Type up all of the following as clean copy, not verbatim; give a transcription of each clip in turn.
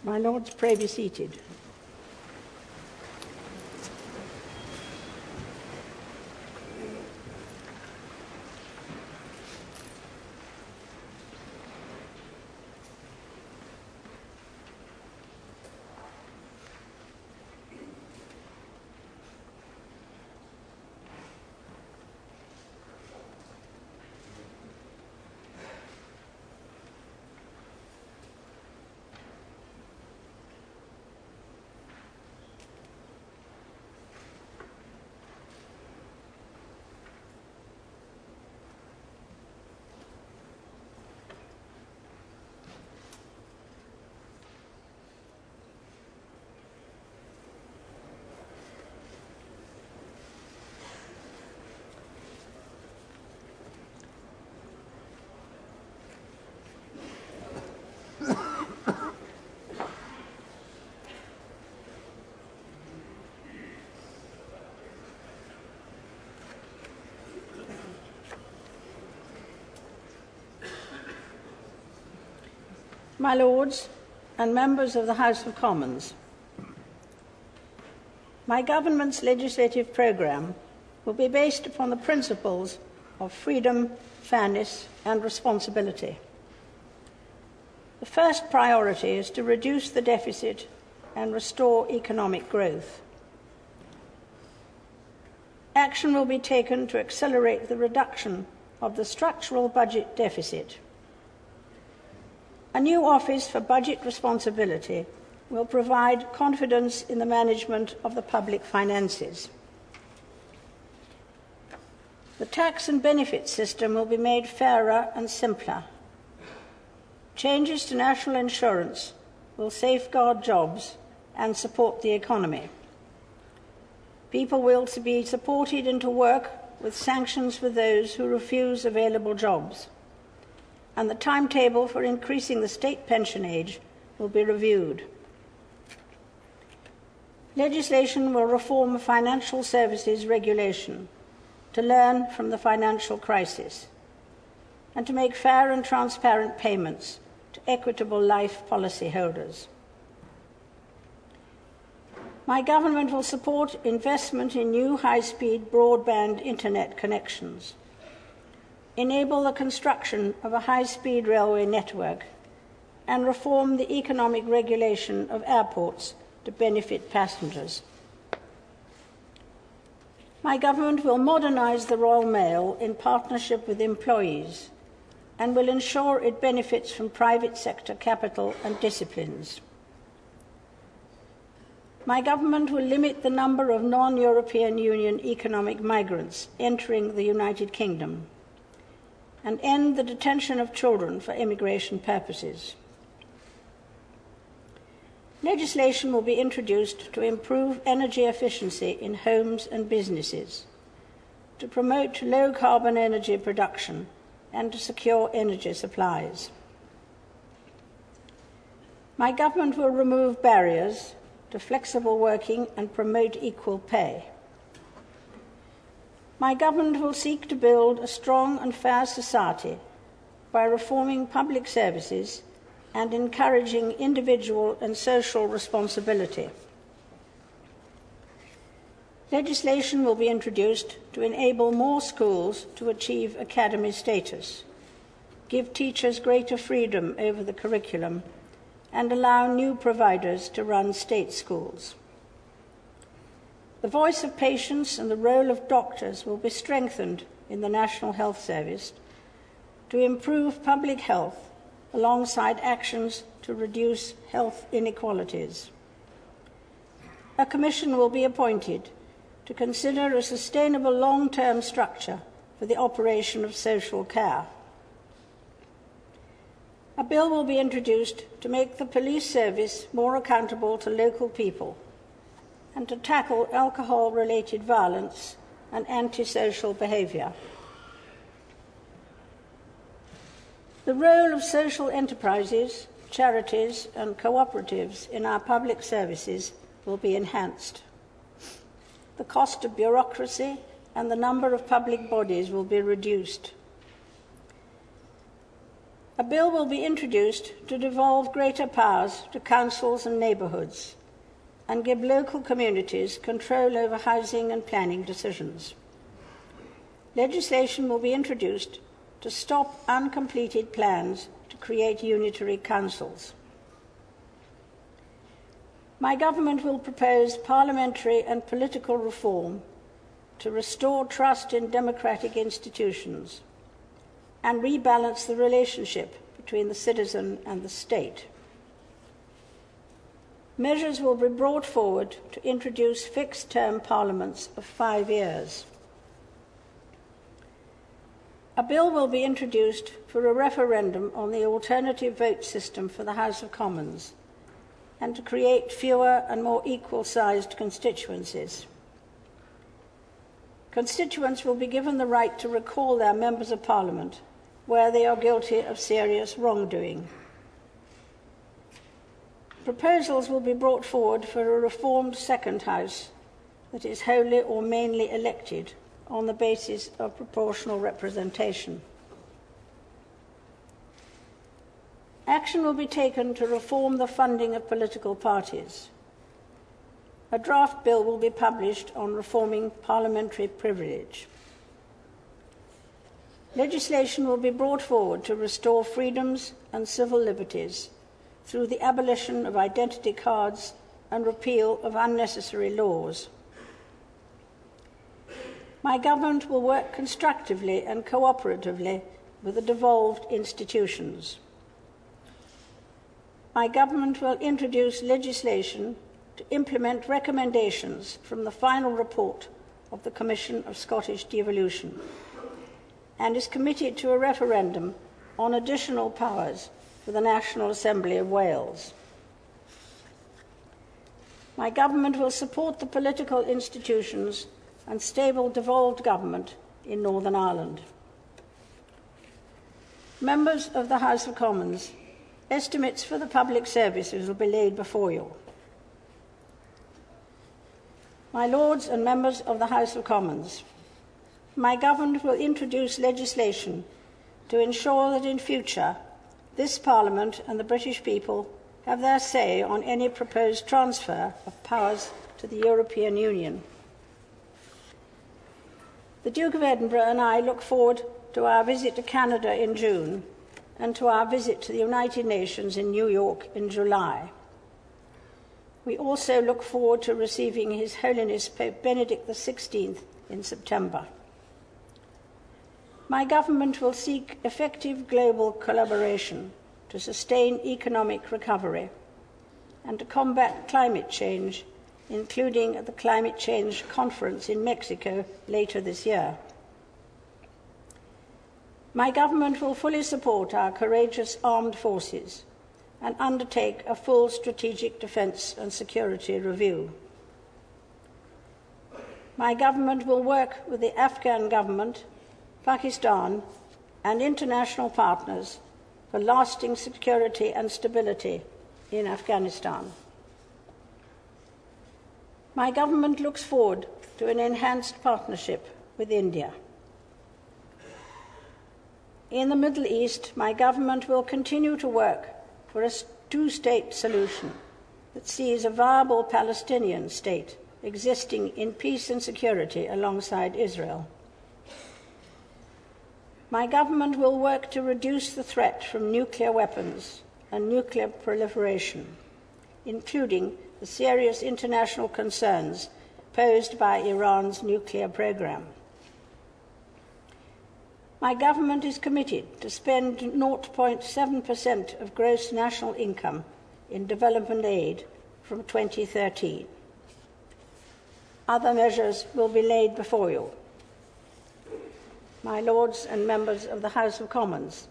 My Lords, pray be seated. My Lords and members of the House of Commons, my government's legislative programme will be based upon the principles of freedom, fairness and responsibility. The first priority is to reduce the deficit and restore economic growth. Action will be taken to accelerate the reduction of the structural budget deficit. A new Office for Budget Responsibility will provide confidence in the management of the public finances. The tax and benefit system will be made fairer and simpler. Changes to national insurance will safeguard jobs and support the economy. People will be supported into work with sanctions for those who refuse available jobs, and the timetable for increasing the state pension age will be reviewed. Legislation will reform financial services regulation to learn from the financial crisis and to make fair and transparent payments to equitable life policy holders. My government will support investment in new high-speed broadband internet connections, enable the construction of a high-speed railway network, and reform the economic regulation of airports to benefit passengers. My government will modernise the Royal Mail in partnership with employees and will ensure it benefits from private sector capital and disciplines. My government will limit the number of non-European Union economic migrants entering the United Kingdom and end the detention of children for immigration purposes. Legislation will be introduced to improve energy efficiency in homes and businesses, to promote low-carbon energy production, and to secure energy supplies. My government will remove barriers to flexible working and promote equal pay. My government will seek to build a strong and fair society by reforming public services and encouraging individual and social responsibility. Legislation will be introduced to enable more schools to achieve academy status, give teachers greater freedom over the curriculum, and allow new providers to run state schools. The voice of patients and the role of doctors will be strengthened in the National Health Service to improve public health alongside actions to reduce health inequalities. A commission will be appointed to consider a sustainable long-term structure for the operation of social care. A bill will be introduced to make the police service more accountable to local people and to tackle alcohol-related violence and antisocial behaviour. The role of social enterprises, charities and cooperatives in our public services will be enhanced. The cost of bureaucracy and the number of public bodies will be reduced. A bill will be introduced to devolve greater powers to councils and neighbourhoods and give local communities control over housing and planning decisions. Legislation will be introduced to stop uncompleted plans to create unitary councils. My government will propose parliamentary and political reform to restore trust in democratic institutions and rebalance the relationship between the citizen and the state. Measures will be brought forward to introduce fixed-term parliaments of 5 years. A bill will be introduced for a referendum on the alternative vote system for the House of Commons and to create fewer and more equal-sized constituencies. Constituents will be given the right to recall their members of Parliament where they are guilty of serious wrongdoing. Proposals will be brought forward for a reformed second house that is wholly or mainly elected on the basis of proportional representation. Action will be taken to reform the funding of political parties. A draft bill will be published on reforming parliamentary privilege. Legislation will be brought forward to restore freedoms and civil liberties through the abolition of identity cards and repeal of unnecessary laws. My government will work constructively and cooperatively with the devolved institutions. My government will introduce legislation to implement recommendations from the final report of the Commission of Scottish Devolution and is committed to a referendum on additional powers for the National Assembly of Wales. My government will support the political institutions and stable devolved government in Northern Ireland. Members of the House of Commons, estimates for the public services will be laid before you. My Lords and members of the House of Commons, my government will introduce legislation to ensure that in future this Parliament and the British people have their say on any proposed transfer of powers to the European Union. The Duke of Edinburgh and I look forward to our visit to Canada in June and to our visit to the United Nations in New York in July. We also look forward to receiving His Holiness Pope Benedict XVI in September. My government will seek effective global collaboration to sustain economic recovery and to combat climate change, including at the Climate Change Conference in Mexico later this year. My government will fully support our courageous armed forces and undertake a full strategic defence and security review. My government will work with the Afghan government, Pakistan, and international partners for lasting security and stability in Afghanistan. My government looks forward to an enhanced partnership with India. In the Middle East, my government will continue to work for a two-state solution that sees a viable Palestinian state existing in peace and security alongside Israel. My government will work to reduce the threat from nuclear weapons and nuclear proliferation, including the serious international concerns posed by Iran's nuclear program. My government is committed to spend 0.7% of gross national income in development aid from 2013. Other measures will be laid before you. My Lords and members of the House of Commons,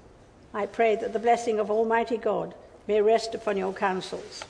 I pray that the blessing of Almighty God may rest upon your councils.